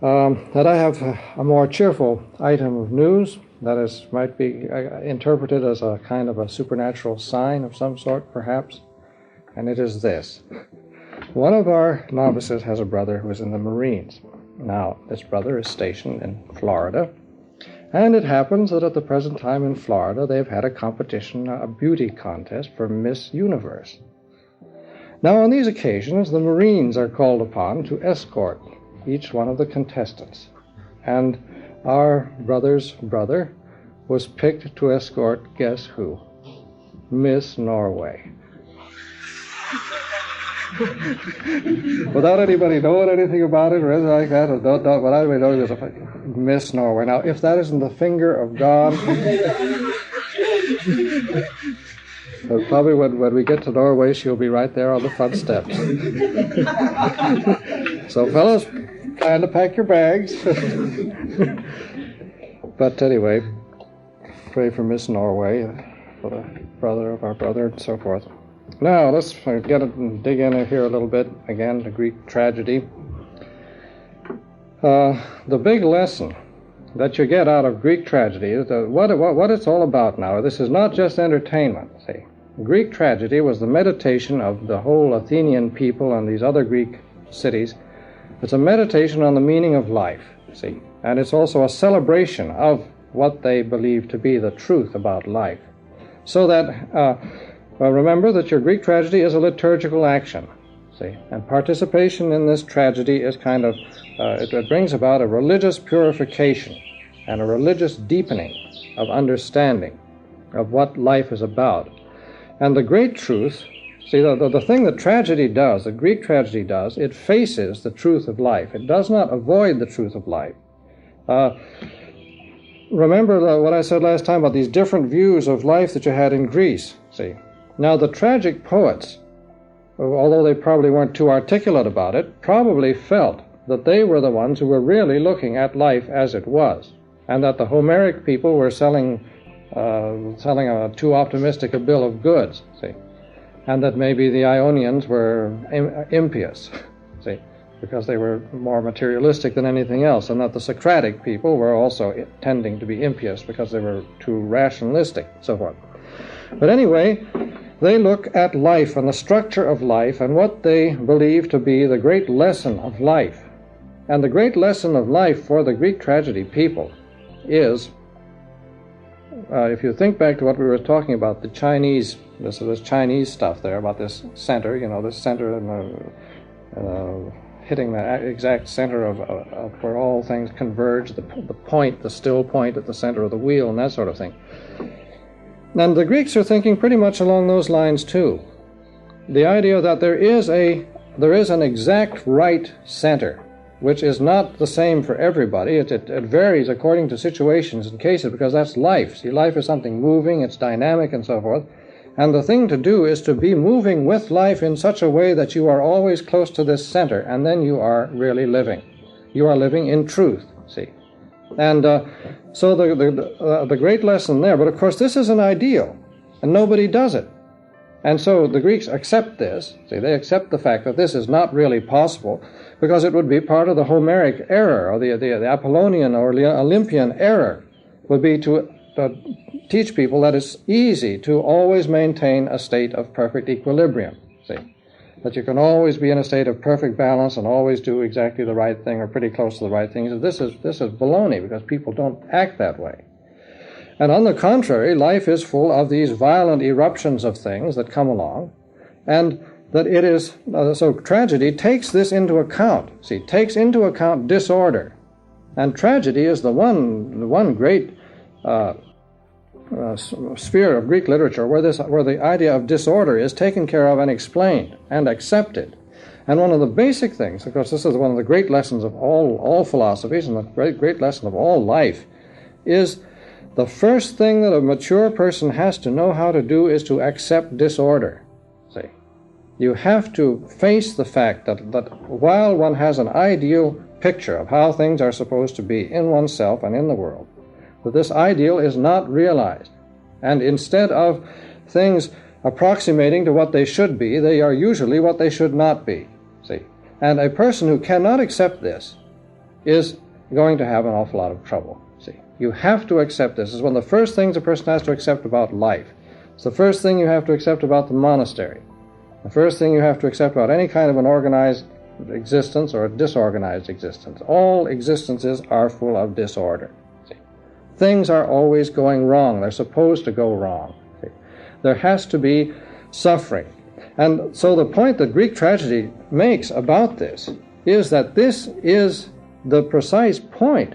that I have a more cheerful item of news that might be interpreted as a kind of a supernatural sign of some sort, perhaps, and it is this. One of our novices has a brother who is in the Marines. Now, this brother is stationed in Florida, and it happens that at the present time in Florida they've had a competition, a beauty contest for Miss Universe. Now, on these occasions, the Marines are called upon to escort each one of the contestants. And our brother's brother was picked to escort, guess who? Miss Norway. Without anybody knowing anything about it or anything like that, without anybody knowing there's a Miss Norway. Now, if that isn't the finger of God, probably when we get to Norway, she'll be right there on the front steps. So, fellas, plan to pack your bags. But anyway, pray for Miss Norway, for the brother of our brother, and so forth. Now, let's dig in here a little bit, again, the Greek tragedy. The big lesson that you get out of Greek tragedy is what it's all about now. This is not just entertainment, see. Greek tragedy was the meditation of the whole Athenian people and these other Greek cities. It's a meditation on the meaning of life, see. And it's also a celebration of what they believe to be the truth about life. So that, remember that your Greek tragedy is a liturgical action, see. And participation in this tragedy is kind of, it brings about a religious purification and a religious deepening of understanding of what life is about. And the great truth, see, the thing that tragedy does, the Greek tragedy does, it faces the truth of life. It does not avoid the truth of life. Remember what I said last time about these different views of life that you had in Greece, see. Now, the tragic poets, although they probably weren't too articulate about it, probably felt that they were the ones who were really looking at life as it was, and that the Homeric people were selling a too optimistic a bill of goods, see, and that maybe the Ionians were impious, see, because they were more materialistic than anything else, and that the Socratic people were also tending to be impious because they were too rationalistic, so forth. But anyway, they look at life and the structure of life and what they believe to be the great lesson of life. And the great lesson of life for the Greek tragedy people is, if you think back to what we were talking about, the Chinese, this Chinese stuff there about this center, this center and hitting the exact center of where all things converge, the point, the still point at the center of the wheel, and that sort of thing. And the Greeks are thinking pretty much along those lines too. The idea that there is an exact right center, which is not the same for everybody. It varies according to situations and cases, because that's life. See, life is something moving, it's dynamic, and so forth. And the thing to do is to be moving with life in such a way that you are always close to this center, and then you are really living. You are living in truth, see. And so the great lesson there, but of course this is an ideal, and nobody does it. And so the Greeks accept this, see, they accept the fact that this is not really possible, because it would be part of the Homeric error, or the Apollonian or Olympian error, would be to teach people that it's easy to always maintain a state of perfect equilibrium, see, that you can always be in a state of perfect balance and always do exactly the right thing or pretty close to the right thing. This is baloney, because people don't act that way. And on the contrary, life is full of these violent eruptions of things that come along, and that it is, so tragedy takes this into account, see, takes into account disorder. And tragedy is the one great sphere of Greek literature where the idea of disorder is taken care of and explained and accepted. And one of the basic things, of course, this is one of the great lessons of all philosophies and the great lesson of all life, is the first thing that a mature person has to know how to do is to accept disorder. See, you have to face the fact that while one has an ideal picture of how things are supposed to be in oneself and in the world, that this ideal is not realized. And instead of things approximating to what they should be, they are usually what they should not be. See, and a person who cannot accept this is going to have an awful lot of trouble. See, you have to accept this. This is one of the first things a person has to accept about life. It's the first thing you have to accept about the monastery. The first thing you have to accept about any kind of an organized existence or a disorganized existence. All existences are full of disorder. See? Things are always going wrong. They're supposed to go wrong. See? There has to be suffering. And so the point that Greek tragedy makes about this is that this is the precise point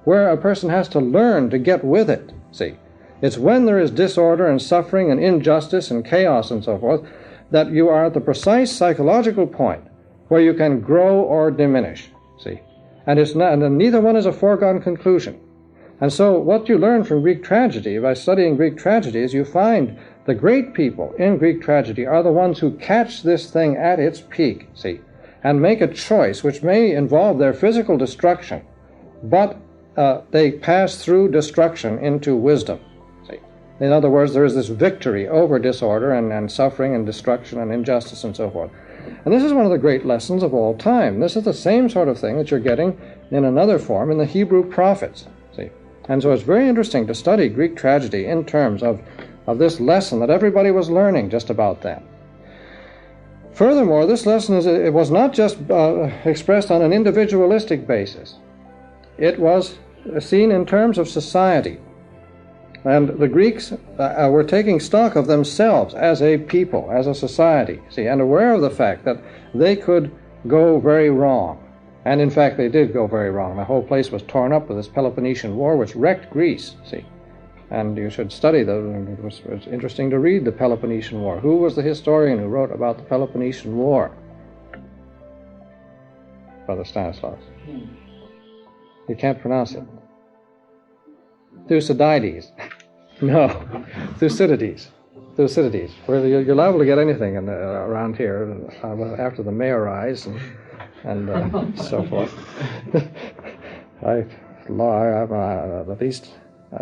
where a person has to learn to get with it. See? It's when there is disorder and suffering and injustice and chaos and so forth that you are at the precise psychological point where you can grow or diminish. See? And it's not, and neither one is a foregone conclusion. And so what you learn from Greek tragedy, by studying Greek tragedy, is you find the great people in Greek tragedy are the ones who catch this thing at its peak, see, and make a choice which may involve their physical destruction, but they pass through destruction into wisdom. See? In other words, there is this victory over disorder and suffering and destruction and injustice and so forth. And this is one of the great lessons of all time. This is the same sort of thing that you're getting in another form in the Hebrew prophets. See? And so it's very interesting to study Greek tragedy in terms of this lesson that everybody was learning just about then. Furthermore, this lesson it was not just expressed on an individualistic basis. It was seen in terms of society. And the Greeks were taking stock of themselves as a people, as a society, see, and aware of the fact that they could go very wrong. And in fact, they did go very wrong. The whole place was torn up with this Peloponnesian War, which wrecked Greece, see. And you should study it was interesting to read the Peloponnesian War. Who was the historian who wrote about the Peloponnesian War? Brother Stanislaus. You can't pronounce it. Thucydides. No, Thucydides. Thucydides. Well, you're liable to get anything around here after the mayorise and so forth. At least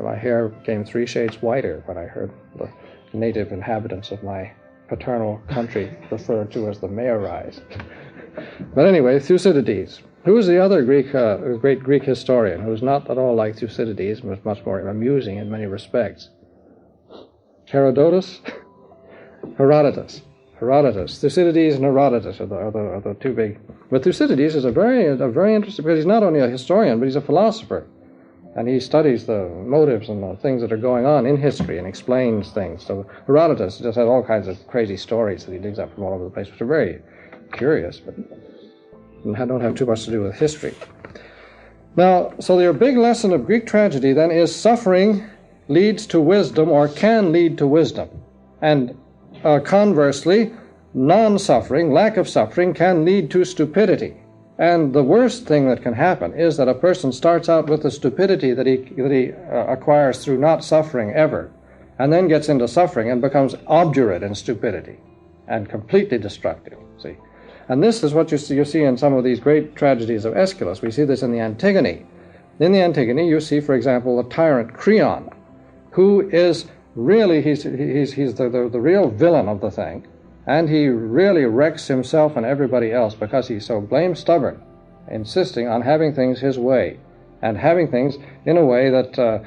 my hair became 3 shades whiter when I heard the native inhabitants of my paternal country referred to as the mayorise. But anyway, Thucydides. Who is the other great Greek historian who is not at all like Thucydides, but much more amusing in many respects? Herodotus? Herodotus. Thucydides and Herodotus are the two big. But Thucydides is a very interesting, because he's not only a historian, but he's a philosopher. And he studies the motives and the things that are going on in history and explains things. So Herodotus just has all kinds of crazy stories that he digs up from all over the place, which are very curious, but don't have too much to do with history. Now, so your big lesson of Greek tragedy then is suffering leads to wisdom, or can lead to wisdom. And conversely, non-suffering, lack of suffering, can lead to stupidity. And the worst thing that can happen is that a person starts out with the stupidity that he acquires through not suffering ever, and then gets into suffering and becomes obdurate in stupidity and completely destructive. See, and this is what you see in some of these great tragedies of Aeschylus. We see this in the Antigone. In the Antigone, you see, for example, the tyrant Creon, who is really he's the real villain of the thing. And he really wrecks himself and everybody else because he's so blame stubborn, insisting on having things his way, and having things in a way that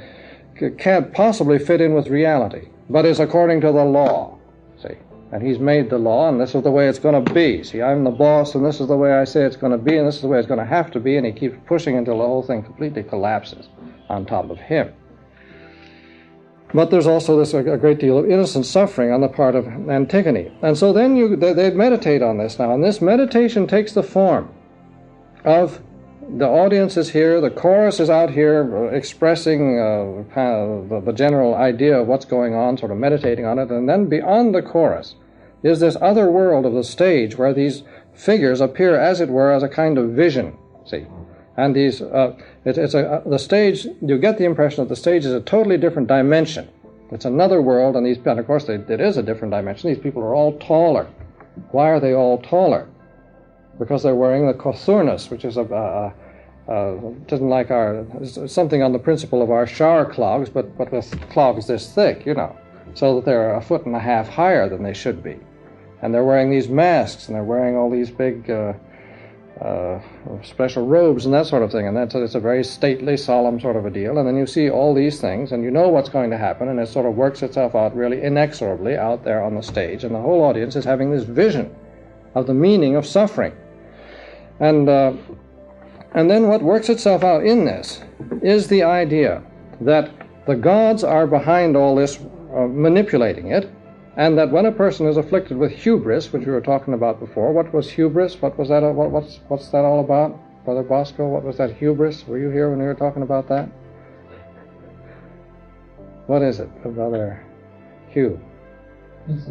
can't possibly fit in with reality, but is according to the law, see. And he's made the law, and this is the way it's going to be. See, I'm the boss, and this is the way I say it's going to be, and this is the way it's going to have to be, and he keeps pushing until the whole thing completely collapses on top of him. But there's also a great deal of innocent suffering on the part of Antigone. And so then they'd meditate on this now. And this meditation takes the form of the audience is here, the chorus is out here expressing kind of the general idea of what's going on, sort of meditating on it. And then beyond the chorus is this other world of the stage where these figures appear, as it were, as a kind of vision, see. And these, the stage, you get the impression that the stage is a totally different dimension. It's another world, and of course it is a different dimension. These people are all taller. Why are they all taller? Because they're wearing the cothurnus, which is doesn't like something on the principle of our shower clogs, but with clogs this thick, so that they're 1.5 feet higher than they should be. And they're wearing these masks, and they're wearing all these big special robes and that sort of thing, and it's a very stately, solemn sort of a deal. And then you see all these things, and you know what's going to happen, and it sort of works itself out really inexorably out there on the stage, and the whole audience is having this vision of the meaning of suffering. And then what works itself out in this is the idea that the gods are behind all this, manipulating it, and that when a person is afflicted with hubris, which we were talking about before, what was hubris? What was that? What's that all about, Brother Bosco? What was that hubris? Were you here when we were talking about that? What is it, Brother Hugh? It's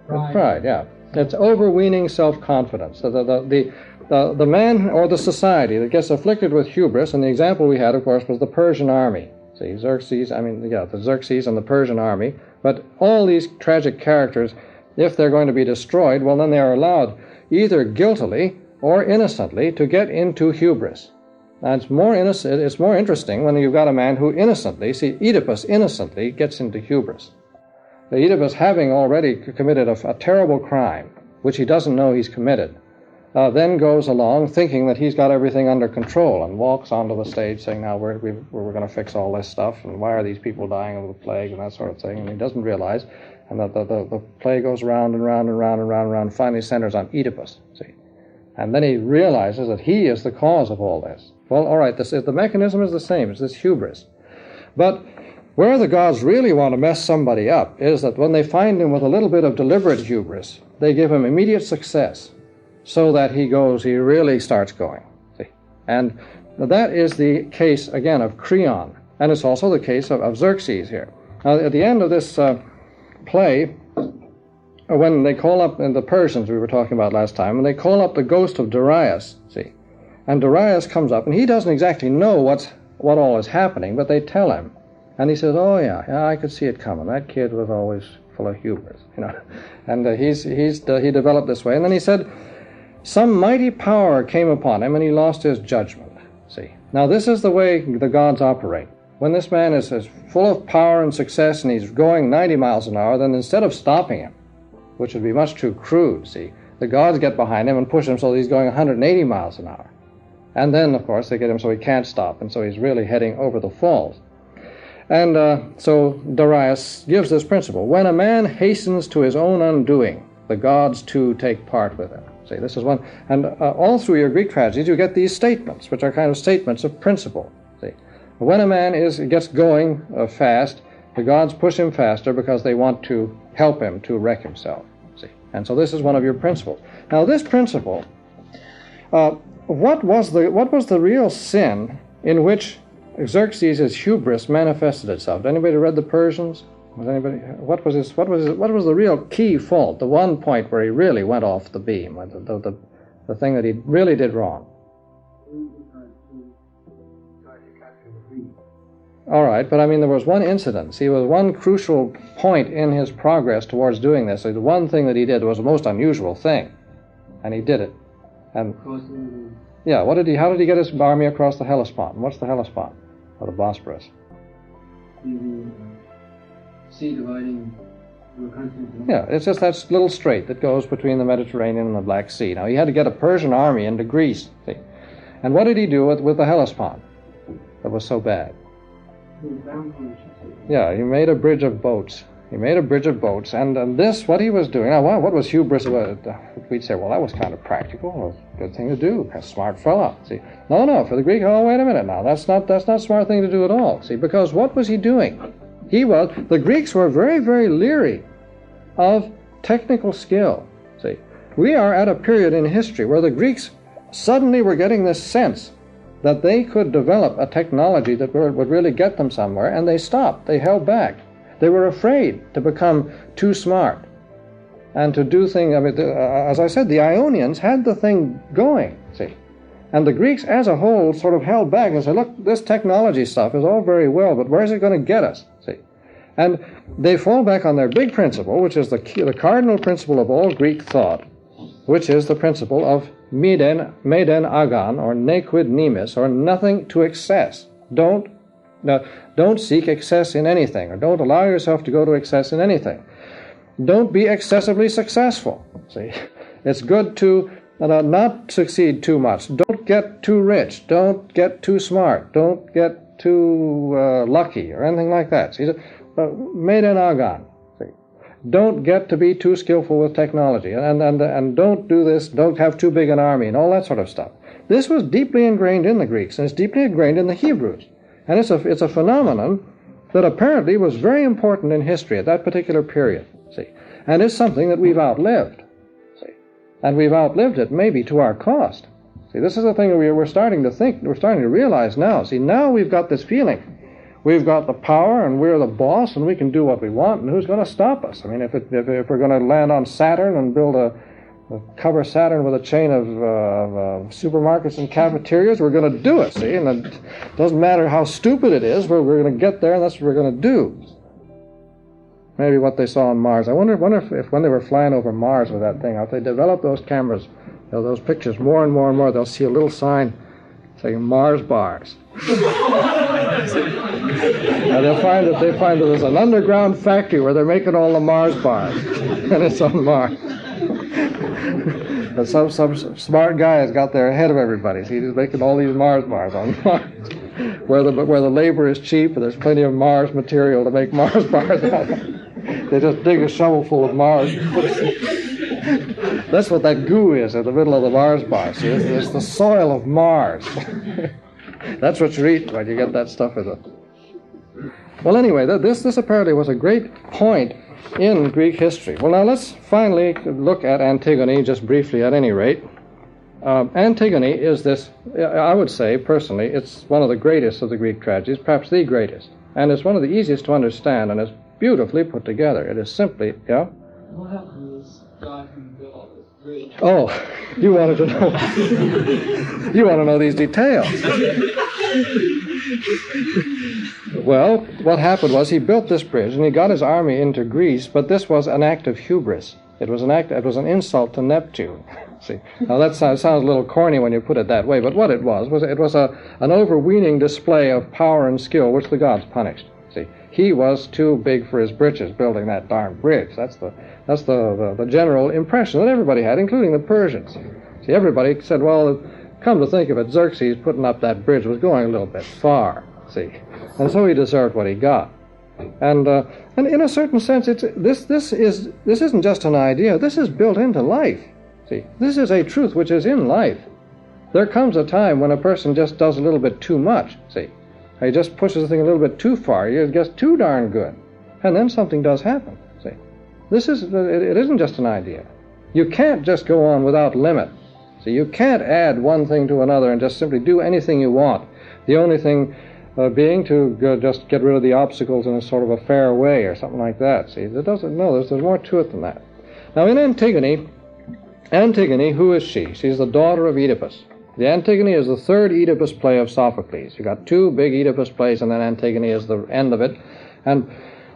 pride, yeah. It's overweening self-confidence. The man or the society that gets afflicted with hubris, and the example we had, of course, was the Persian army. See, the Xerxes and the Persian army. But all these tragic characters, if they're going to be destroyed, well, then they are allowed either guiltily or innocently to get into hubris. And it's more interesting when you've got a man who innocently, see, Oedipus innocently gets into hubris. The Oedipus, having already committed a terrible crime, which he doesn't know he's committed, then goes along thinking that he's got everything under control and walks onto the stage saying, now we're going to fix all this stuff, and why are these people dying of the plague and that sort of thing, and he doesn't realize, and that the plague goes round and round and round and round and round, finally centers on Oedipus, see. And then he realizes that he is the cause of all this. Well, all right, the mechanism is the same, it's this hubris. But where the gods really want to mess somebody up is that when they find him with a little bit of deliberate hubris, they give him immediate success, so that he really starts going. See? And that is the case, again, of Creon. And it's also the case of Xerxes here. Now, at the end of this play, when they call up, in the Persians we were talking about last time, when they call up the ghost of Darius, see, and Darius comes up, and he doesn't exactly know what all is happening, but they tell him. And he says, oh yeah, I could see it coming. That kid was always full of hubris, you know. And he developed this way. And then he said, some mighty power came upon him, and he lost his judgment. See, now this is the way the gods operate. When this man is full of power and success, and he's going 90 miles an hour, then instead of stopping him, which would be much too crude, see, the gods get behind him and push him so that he's going 180 miles an hour. And then, of course, they get him so he can't stop, and so he's really heading over the falls. And so Darius gives this principle. When a man hastens to his own undoing, the gods too take part with him. See, this is one, and all through your Greek tragedies you get these statements, which are kind of statements of principle. See, when a man gets going fast, the gods push him faster because they want to help him to wreck himself. See, and so this is one of your principles. Now, this principle, what was the real sin in which Xerxes' hubris manifested itself? Anybody read the Persians? What was the real key fault? The one point where he really went off the beam, the thing that he really did wrong. All right, but I mean, there was one incident. See, there was one crucial point in his progress towards doing this. So the one thing that he did was the most unusual thing, and he did it. And yeah, how did he get his army across the Hellespont? What's the Hellespont? Or the Bosporus? Sea dividing the continent. Yeah, it's just that little strait that goes between the Mediterranean and the Black Sea. Now, he had to get a Persian army into Greece, see. And what did he do with the Hellespont that was so bad? Yeah, he made a bridge of boats. And this, what he was doing, now what was hubris about? We'd say, well, that was kind of practical, it was a good thing to do, a smart fella, see. No, for the Greek, oh, wait a minute now, that's not a smart thing to do at all, see, because what was he doing? The Greeks were very, very leery of technical skill. See, we are at a period in history where the Greeks suddenly were getting this sense that they could develop a technology that would really get them somewhere, and they stopped. They held back. They were afraid to become too smart and to do things. I mean, as I said, the Ionians had the thing going, see. And the Greeks as a whole sort of held back and said, look, this technology stuff is all very well, but where's it going to get us? See? And they fall back on their big principle, which is the cardinal principle of all Greek thought, which is the principle of meden agan, or nequid nimis, or nothing to excess. Don't seek excess in anything, or don't allow yourself to go to excess in anything. Don't be excessively successful. See, it's good to not succeed too much. Don't get too rich. Don't get too smart. Don't get too lucky or anything like that. See, made in Agan. See, don't get to be too skillful with technology, and don't do this. Don't have too big an army and all that sort of stuff. This was deeply ingrained in the Greeks, and it's deeply ingrained in the Hebrews, and it's a phenomenon that apparently was very important in history at that particular period. See, and it's something that we've outlived. See, and we've outlived it maybe to our cost. See, this is the thing we're starting to think. We're starting to realize now. See, now we've got this feeling. We've got the power, and we're the boss, and we can do what we want, and who's going to stop us? I mean, if we're going to land on Saturn and build cover Saturn with a chain of supermarkets and cafeterias, we're going to do it, see? And it doesn't matter how stupid it is, we're going to get there, and that's what we're going to do. Maybe what they saw on Mars. I wonder if when they were flying over Mars with that thing, if they develop those cameras, those pictures more and more and more, they'll see a little sign saying Mars bars. And they find that there's an underground factory where they're making all the Mars bars, and it's on Mars. And some smart guy has got there ahead of everybody. So he's making all these Mars bars on Mars, where the labor is cheap and there's plenty of Mars material to make Mars bars out of. They just dig a shovel full of Mars. That's what that goo is in the middle of the Mars bar. See, it's the soil of Mars. That's what you're eating when you get that stuff in it. Well, anyway, this apparently was a great point in Greek history. Well, now let's finally look at Antigone just briefly at any rate. Antigone is this, I would say personally, it's one of the greatest of the Greek tragedies, perhaps the greatest. And it's one of the easiest to understand, and it's beautifully put together. It is simply, yeah? What happened to this guy who built all this bridge? Oh, you wanted to know. You want to know these details. Well, what happened was he built this bridge and he got his army into Greece, but this was an act of hubris. It was an insult to Neptune. See, now that sounds a little corny when you put it that way, but what it was an overweening display of power and skill which the gods punished. See, he was too big for his britches building that darn bridge. That's the general impression that everybody had, including the Persians. See, everybody said, well, come to think of it, Xerxes putting up that bridge was going a little bit far. See, and so he deserved what he got. And in a certain sense, this isn't just an idea. This is built into life. See, this is a truth which is in life. There comes a time when a person just does a little bit too much. See, he just pushes the thing a little bit too far. He gets too darn good, and then something does happen. See, it isn't just an idea. You can't just go on without limit. See, you can't add one thing to another and just simply do anything you want. The only thing being to just get rid of the obstacles in a sort of a fair way or something like that. See, there's more to it than that. Now, in Antigone, who is she? She's the daughter of Oedipus. The Antigone is the third Oedipus play of Sophocles. You've got two big Oedipus plays, and then Antigone is the end of it. And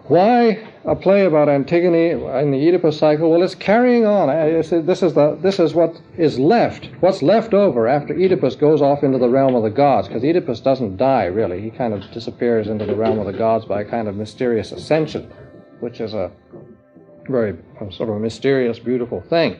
why a play about Antigone in the Oedipus cycle? Well, it's carrying on. This is what is left. What's left over after Oedipus goes off into the realm of the gods, because Oedipus doesn't die, really. He kind of disappears into the realm of the gods by a kind of mysterious ascension, which is a very sort of a mysterious, beautiful thing.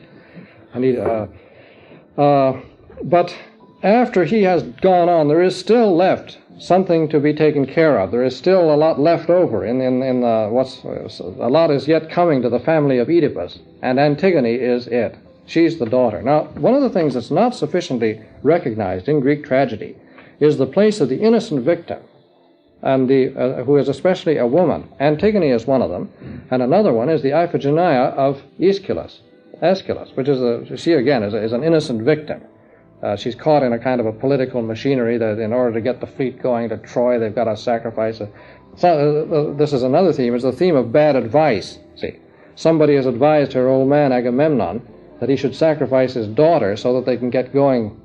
But after he has gone on, there is still left something to be taken care of. There is still a lot left over. A lot is yet coming to the family of Oedipus, and Antigone is it. She's the daughter. Now, one of the things that's not sufficiently recognized in Greek tragedy is the place of the innocent victim, and who is especially a woman. Antigone is one of them, and another one is the Iphigenia of Aeschylus, which she again is an innocent victim. She's caught in a kind of a political machinery that in order to get the fleet going to Troy, they've got to sacrifice. This is another theme. It's the theme of bad advice. See, somebody has advised her old man Agamemnon that he should sacrifice his daughter so that they can get going,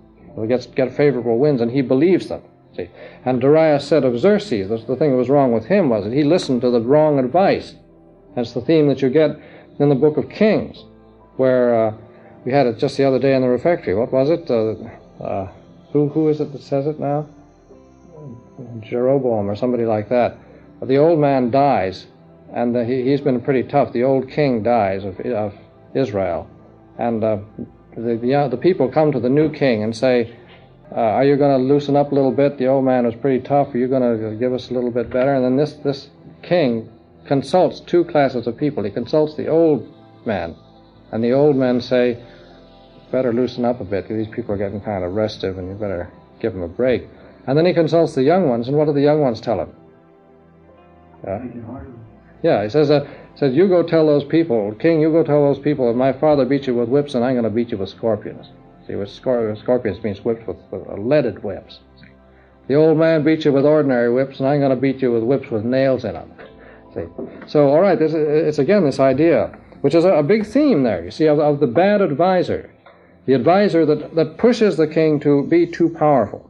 get favorable winds, and he believes them. See, and Darius said of Xerxes, the thing that was wrong with him was that he listened to the wrong advice. That's the theme that you get in the Book of Kings, where we had it just the other day in the refectory. What was it? Who is it that says it now? Jeroboam or somebody like that. The old man dies, and he's been pretty tough. The old king dies of Israel, and the people come to the new king and say, are you going to loosen up a little bit? The old man was pretty tough. Are you going to give us a little bit better? And then this king consults two classes of people. He consults the old man, and the old men say, better loosen up a bit, because these people are getting kind of restive, and you better give them a break. And then he consults the young ones, and what do the young ones tell him? He says, you go tell those people, king, you go tell those people, that my father beat you with whips, and I'm going to beat you with scorpions. See, with scorpions means whips with leaded whips. See? The old man beat you with ordinary whips, and I'm going to beat you with whips with nails in them. See? So, all right, it's again this idea, which is a big theme there, you see, of the bad advisor. The advisor that pushes the king to be too powerful.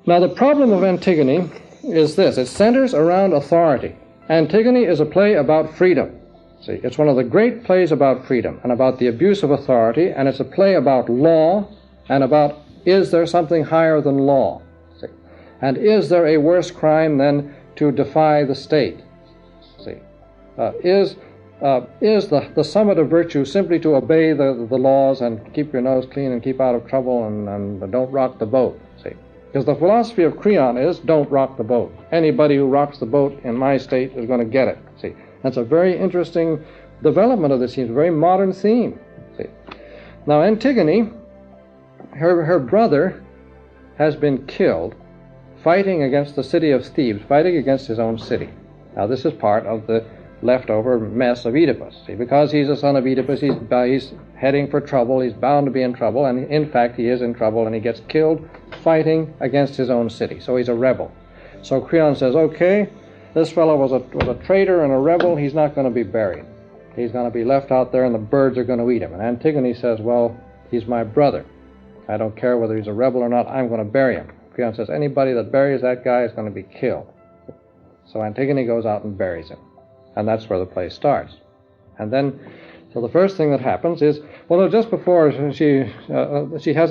Now, the problem of Antigone is this. It centers around authority. Antigone is a play about freedom. See, it's one of the great plays about freedom and about the abuse of authority, and it's a play about law and about, is there something higher than law? See, and is there a worse crime than to defy the state? See, is the summit of virtue simply to obey the laws and keep your nose clean and keep out of trouble and don't rock the boat? See, because the philosophy of Creon is don't rock the boat. Anybody who rocks the boat in my state is going to get it. See, that's a very interesting development of this theme, a very modern theme. See, now Antigone, her brother has been killed fighting against the city of Thebes, fighting against his own city. Now this is part of the leftover mess of Oedipus. See, because he's a son of Oedipus, he's heading for trouble, he's bound to be in trouble, and in fact he is in trouble, and he gets killed fighting against his own city. So he's a rebel. So Creon says, okay, this fellow was a traitor and a rebel, he's not going to be buried. He's going to be left out there and the birds are going to eat him. And Antigone says, well, he's my brother. I don't care whether he's a rebel or not, I'm going to bury him. Creon says, anybody that buries that guy is going to be killed. So Antigone goes out and buries him. And that's where the play starts. And then, so the first thing that happens is, well, just before she has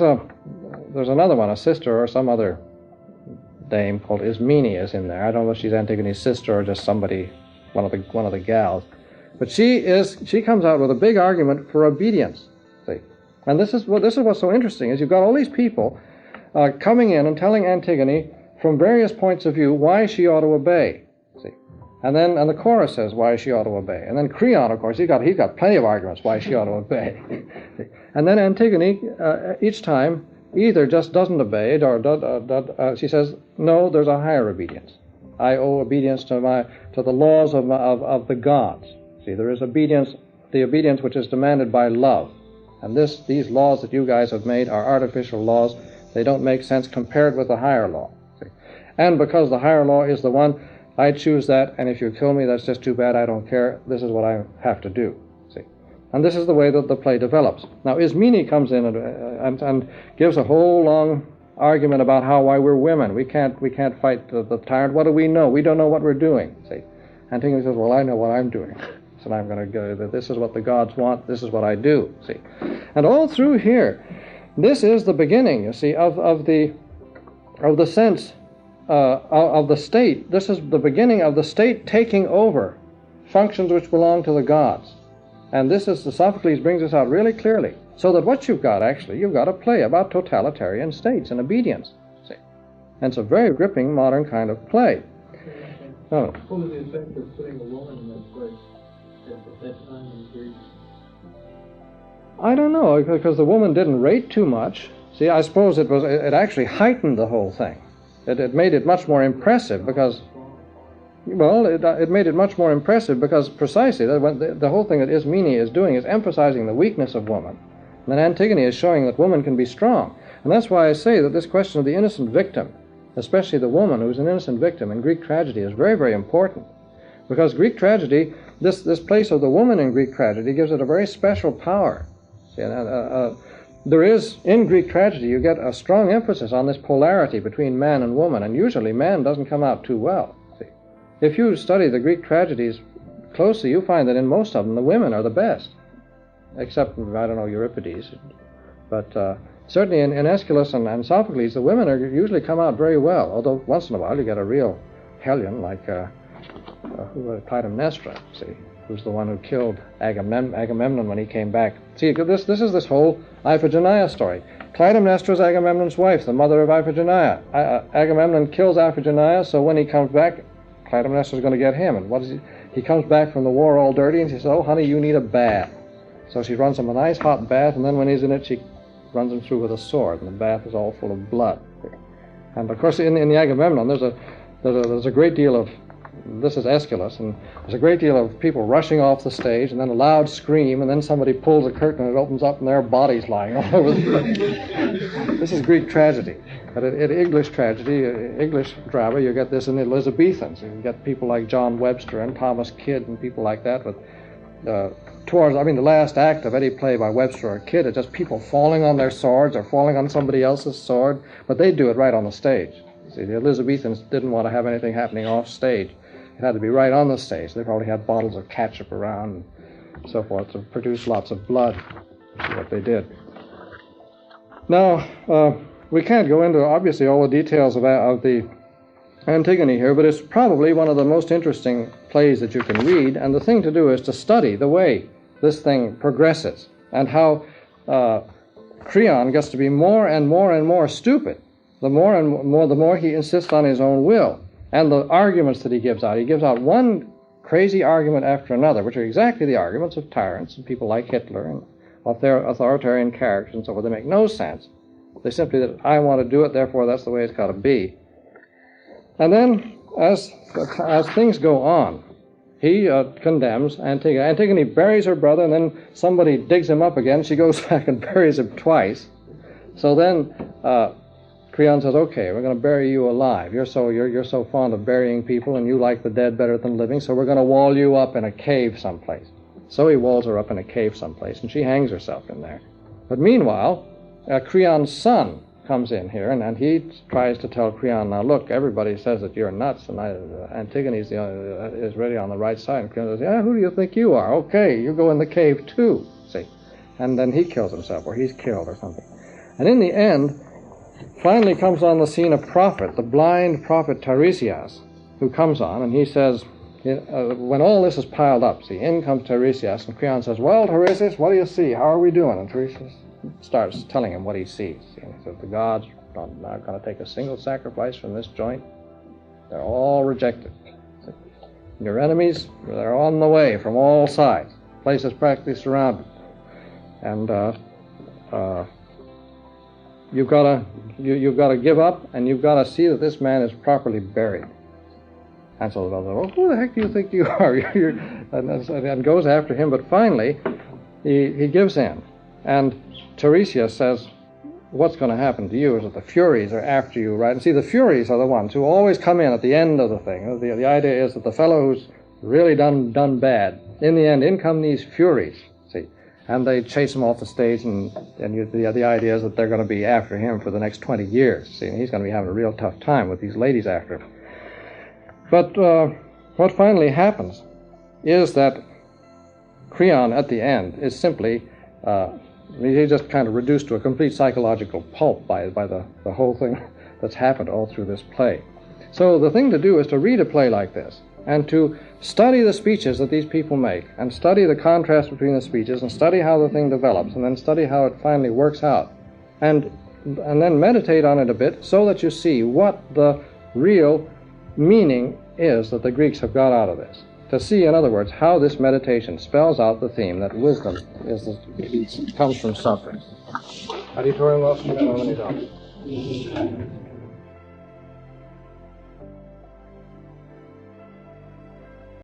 there's another one, a sister or some other dame called Ismene is in there. I don't know if she's Antigone's sister or just somebody, one of the gals. But she comes out with a big argument for obedience. See? And this is what's so interesting, is you've got all these people coming in and telling Antigone from various points of view why she ought to obey. And the chorus says why she ought to obey. And then Creon, of course, he's got plenty of arguments why she ought to obey. And then Antigone, each time, either just doesn't obey it, or she says, no, there's a higher obedience. I owe obedience to the laws of the gods. See, there is obedience, the obedience which is demanded by love. And these laws that you guys have made are artificial laws. They don't make sense compared with the higher law. See? And because the higher law is the one, I choose that, and if you kill me, that's just too bad, I don't care. This is what I have to do. See? And this is the way that the play develops. Now, Ismene comes in and gives a whole long argument about why we're women. We can't fight the tyrant. What do we know? We don't know what we're doing. See? Antigone says, well, I know what I'm doing. So I'm going to go, this is what the gods want, this is what I do. See? And all through here, this is the beginning, you see, of the sense of the state. This is the beginning of the state taking over functions which belong to the gods. And this is, Sophocles brings this out really clearly. So that what you've got a play about totalitarian states and obedience. See? And it's a very gripping modern kind of play. Oh. What was the effect of putting a woman in that place at that time in Greece? I don't know, because the woman didn't rate too much. See, I suppose it actually heightened the whole thing. It made it much more impressive because, well, it made it much more impressive because precisely the whole thing that Ismene is doing is emphasizing the weakness of woman. And then Antigone is showing that woman can be strong. And that's why I say that this question of the innocent victim, especially the woman who's an innocent victim in Greek tragedy, is very, very important. Because Greek tragedy, this place of the woman in Greek tragedy gives it a very special power. See, there is, in Greek tragedy, you get a strong emphasis on this polarity between man and woman, and usually man doesn't come out too well. See? If you study the Greek tragedies closely, you find that in most of them the women are the best, except, I don't know, Euripides. But certainly in Aeschylus and Sophocles, the women usually come out very well, although once in a while you get a real hellion like Clytemnestra, see, who's the one who killed Agamemnon when he came back. See, this is this whole Iphigenia story. Clytemnestra is Agamemnon's wife, the mother of Iphigenia. Agamemnon kills Iphigenia, so when he comes back, Clytemnestra is going to get him. And what is he? He comes back from the war all dirty, and she says, "Oh, honey, you need a bath." So she runs him a nice hot bath, and then when he's in it, she runs him through with a sword, and the bath is all full of blood. And of course, in the Agamemnon, there's a great deal of, this is Aeschylus, and there's a great deal of people rushing off the stage, and then a loud scream, and then somebody pulls a curtain, and it opens up, and there are bodies lying all over the place. This is Greek tragedy. But in English tragedy, English drama, you get this in the Elizabethans. You get people like John Webster and Thomas Kidd and people like that. But the last act of any play by Webster or Kidd is just people falling on their swords or falling on somebody else's sword, but they do it right on the stage. See, the Elizabethans didn't want to have anything happening off stage. It had to be right on the stage. They probably had bottles of ketchup around and so forth to produce lots of blood. That's what they did. Now, we can't go into, obviously, all the details of the Antigone here, but it's probably one of the most interesting plays that you can read, and the thing to do is to study the way this thing progresses and how Creon gets to be more and more and more stupid the more he insists on his own will and the arguments that he gives out. He gives out one crazy argument after another, which are exactly the arguments of tyrants and people like Hitler and authoritarian characters and so forth. They make no sense. They simply that I want to do it, therefore that's the way it's got to be. And then, as things go on, he condemns Antigone. Antigone buries her brother, and then somebody digs him up again. She goes back and buries him twice. So then Creon says, "Okay, we're going to bury you alive. You're so fond of burying people, and you like the dead better than living. So we're going to wall you up in a cave someplace." So he walls her up in a cave someplace, and she hangs herself in there. But meanwhile, Creon's son comes in here, and he tries to tell Creon, "Now look, everybody says that you're nuts, and Antigone is really on the right side." And Creon says, "Yeah, who do you think you are? Okay, you go in the cave too." See, and then he kills himself, or he's killed, or something. And in the end, finally comes on the scene a prophet, the blind prophet Tiresias, who comes on, and he says, when all this is piled up, see, in comes Tiresias, and Creon says, "Well, Tiresias, what do you see? How are we doing?" And Tiresias starts telling him what he sees. He says, "The gods are not going to take a single sacrifice from this joint. They're all rejected. Your enemies, they're on the way from all sides. The place is practically surrounded. And you've got to give up, and you've got to see that this man is properly buried." And so the brother, "Well, who the heck do you think you are?" and goes after him. But finally, he gives in. And Tiresias says, "What's going to happen to you is that the Furies are after you, right?" And see, the Furies are the ones who always come in at the end of the thing. The idea is that the fellow who's really done bad, in the end, in come these Furies, see, and they chase him off the stage, and the idea is that they're going to be after him for the next 20 years, see, and he's going to be having a real tough time with these ladies after him. But what finally happens is that Creon, at the end, is simply he's just kind of reduced to a complete psychological pulp by the whole thing that's happened all through this play. So the thing to do is to read a play like this and to study the speeches that these people make and study the contrast between the speeches and study how the thing develops and then study how it finally works out and then meditate on it a bit so that you see what the real meaning is that the Greeks have got out of this. To see, in other words, how this meditation spells out the theme that wisdom comes from suffering. Adiutorium nostrum in nomine Domini.